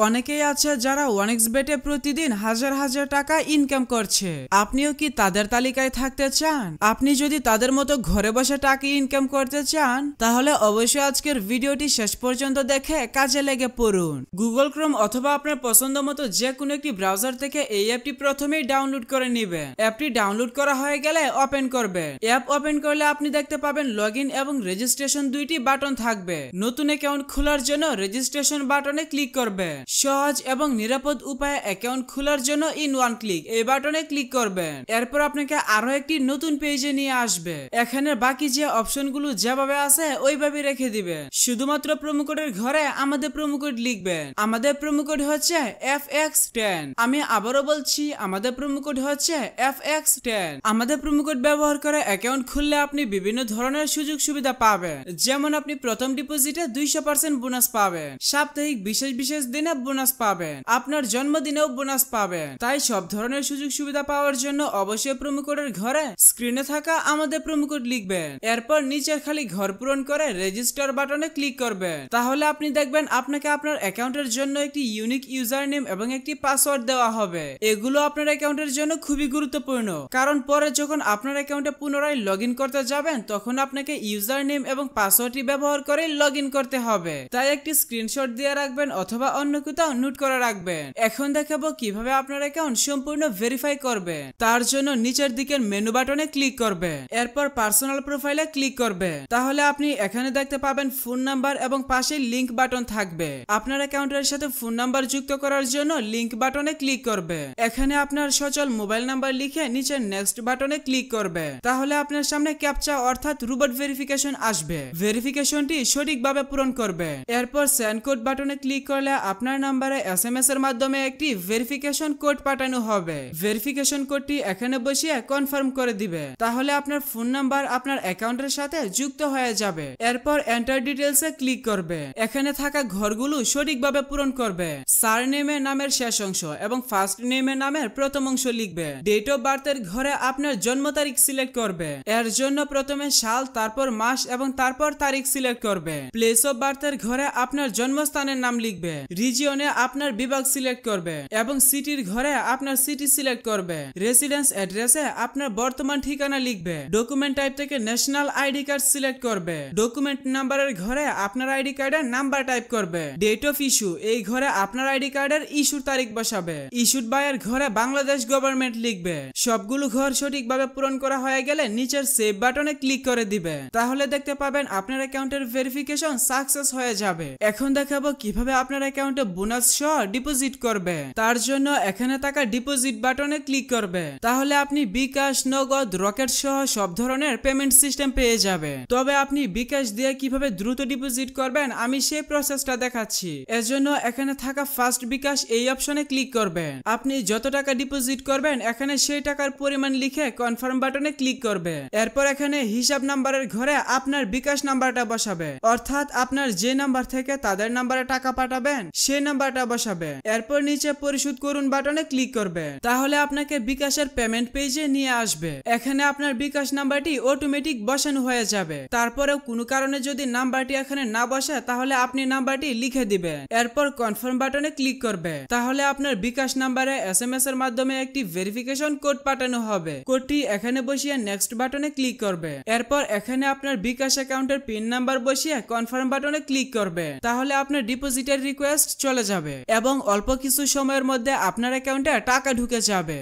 অনেকেই আছে যারা ওয়ানিক্সবেটে প্রতিদিন হাজার হাজার টাকা ইনকাম করছে। আপনিও কি তাদের তালিকায় থাকতে চান? আপনি যদি তাদের মতো ঘরে বসে টাকা ইনকাম করতে চান তাহলে অবশ্যই আজকের ভিডিওটি শেষ পর্যন্ত দেখে কাজে লেগে পড়ুন। গুগল ক্রোম অথবা আপনার পছন্দ মতো যে কোনো একটি ব্রাউজার থেকে এই অ্যাপটি প্রথমেই ডাউনলোড করে নেবেন। অ্যাপটি ডাউনলোড করা হয়ে গেলে ওপেন করবেন। অ্যাপ ওপেন করলে আপনি দেখতে পাবেন লগইন এবং রেজিস্ট্রেশন দুইটি বাটন থাকবে। নতুন অ্যাকাউন্ট খোলার জন্য রেজিস্ট্রেশন বাটনে ক্লিক করবেন। সহজ এবং নিরাপদ উপায়ে অ্যাকাউন্ট খোলার জন্য ইন ওয়ান ক্লিক এই বাটনে ক্লিক করবেন। এরপর আপনাকে আরো একটি নতুন পেজে নিয়ে আসবে। এখানে বাকি যে অপশনগুলো যেভাবে আছে ওইভাবে রেখে দিবেন। শুধুমাত্র প্রোমো কোডের ঘরে আমাদের প্রোমো কোড লিখবেন। আমাদের প্রোমো কোড হচ্ছে FX10। আমি আবারও বলছি, আমাদের প্রোমো কোড হচ্ছে FX10। আমাদের প্রোমো কোড ব্যবহার করে অ্যাকাউন্ট খুললে আপনি বিভিন্ন ধরনের সুযোগ সুবিধা পাবেন। যেমন আপনি প্রথম ডিপোজিটে 200% বোনাস পাবেন, সাপ্তাহিক বিশেষ দিনে বোনাস পাবেন, আপনার জন্মদিনেও বোনাস পাবেন। তাই সব ধরনের সুযোগ সুবিধা পাওয়ার জন্য অবশ্যই প্রোমো কোডের ঘরে স্ক্রিনে থাকা আমাদের প্রোমো কোড লিখবেন। এরপর নিচের খালি ঘর পূরণ করে রেজিস্টার বাটনে ক্লিক করবেন। তাহলে আপনি দেখবেন আপনাকে আপনার অ্যাকাউন্টের জন্য একটি ইউনিক ইউজার নেম এবং একটি পাসওয়ার্ড দেওয়া হবে। এগুলো আপনার অ্যাকাউন্টের জন্য খুবই গুরুত্বপূর্ণ, কারণ পরে যখন আপনার অ্যাকাউন্টে পুনরায় লগইন করতে যাবেন তখন আপনাকে ইউজার নেম এবং পাসওয়ার্ডটি ব্যবহার করে লগইন করতে হবে। তাই একটি স্ক্রিনশট দিয়ে রাখবেন অথবা অন্য কোথাও নোট করে রাখবেন। এখন দেখাবো কিভাবে আপনার অ্যাকাউন্ট সম্পূর্ণ ভেরিফাই করবে। তার জন্য নিচের দিকের মেনু বাটনে ক্লিক করবে। এরপর পার্সোনাল প্রোফাইলে ক্লিক করবে। তাহলে আপনি এখানে দেখতে পাবেন ফোন নাম্বার এবং পাশে লিংক বাটন থাকবে। আপনার অ্যাকাউন্টের সাথে ফোন নাম্বার যুক্ত করার জন্য লিংক বাটনে ক্লিক করবে। এখানে আপনার সচল মোবাইল নাম্বার লিখে নিচের নেক্সট বাটনে ক্লিক করবে। তাহলে আপনার সামনে ক্যাপচা অর্থাৎ রোবট ভেরিফিকেশন আসবে। ভেরিফিকেশনটি সঠিকভাবে পূরণ করবে। এরপর সেন্ড কোড বাটনে ক্লিক করলে আপনার নাম্বারে SMS এর মাধ্যমে একটি ভেরিফিকেশন কোড পাঠানো হবে। ভেরিফিকেশন কোডটি এখানে বসিয়ে কনফার্ম করে দিবে। তাহলে আপনার ফোন নাম্বার আপনার অ্যাকাউন্টের সাথে যুক্ত হয়ে যাবে। এরপর এন্টার ডিটেইলস এ ক্লিক করবে। এখানে থাকা ঘরগুলো সঠিকভাবে পূরণ করবে। সারনেমে নামের শেষ অংশ এবং ফার্স্ট নেমে নামের প্রথম অংশ লিখবে। ডেট অফ বার্থের ঘরে আপনার জন্ম তারিখ সিলেক্ট করবে। এর জন্য প্রথমে সাল, তারপর মাস এবং তারপর তারিখ সিলেক্ট করবে। প্লেস অফ বার্থের ঘরে আপনার জন্মস্থানের নাম লিখবে। রিজিয়নে আপনার বিভাগ সিলেক্ট করবে এবং সিটির ঘরে আপনার সিটি সিলেক্ট করবে। রেসিডেন্স অ্যাড্রেসে আপনার বর্তমান ঠিকানা লিখবে। ডকুমেন্ট টাইপ থেকে ন্যাশনাল আইডি কার্ড সিলেক্ট করবে। ডকুমেন্ট নাম্বারের ঘরে আপনার আইডি কার্ডের নাম্বার টাইপ করবে। ডেট অফ ইস্যু এই ঘরে আপনার আইডি কার্ডের ইস্যুর তারিখ বসাবে। ইস্যুড বাই এর ঘরে বাংলাদেশ গভর্নমেন্ট লিখবে। সবগুলো ঘর সঠিকভাবে পূরণ করা হয়ে গেলে নিচের সেভ বাটনে ক্লিক করে দিবে। তাহলে দেখতে পাবেন আপনার অ্যাকাউন্টের ভেরিফিকেশন সাকসেস হয়ে যাবে। এখন দেখাবো কিভাবে আপনার অ্যাকাউন্টে বোনাস সহ ডিপোজিট করবে। তার জন্য এখানে থাকা ডিপোজিট বাটনে ক্লিক করবে। তাহলে আপনি বিকাশ, নগদ, রকেট সহ সব ধরনের পেমেন্ট সিস্টেম পেয়ে যাবে। তবে আপনি বিকাশ দিয়ে কিভাবে দ্রুত ডিপোজিট করবেন আমি সেই প্রসেসটা দেখাচ্ছি। এজন্য এখানে থাকা ফার্স্ট বিকাশ এই অপশনে ক্লিক করবেন। আপনি যত টাকা ডিপোজিট করবেন এখানে সেই টাকার পরিমাণ লিখে কনফার্ম বাটনে ক্লিক করবে। এরপর এখানে হিসাব নাম্বারের ঘরে আপনার বিকাশ নাম্বারটা বসাবে, অর্থাৎ আপনার যে নাম্বার থেকে তাদের নাম্বারে টাকা পাঠাবেন সেই নাম্বারটা বসাবে। এরপর নিচে পরিশোধ করুন বাটনে ক্লিক করবে। তাহলে আপনাকে বিকাশের পেমেন্ট পেজে নিয়ে আসবে। এখানে আপনার বিকাশ নাম্বারটি অটোমেটিক বসানো হয়ে যাবে। তারপরেও কোনো কারণে যদি নাম্বারটি এখানে না বসে তাহলে আপনি নাম্বারটি লিখে দিবেন। এরপর কনফার্ম বাটনে ক্লিক করবে। তাহলে আপনার বিকাশ নাম্বারে SMS এর মাধ্যমে একটি ভেরিফিকেশন কোড পাঠানো হবে। কোডটি এখানে বসিয়ে নেক্সট বাটনে ক্লিক করবে। এরপর এখানে আপনার বিকাশ অ্যাকাউন্টের পিন নাম্বার বসিয়ে কনফার্ম বাটনে ক্লিক করবে। তাহলে আপনার ডিপোজিটের রিকোয়েস্ট চলে যাবে এবং অল্প কিছু সময়ের মধ্যে আপনার অ্যাকাউন্টে টাকা ঢুকে যাবে।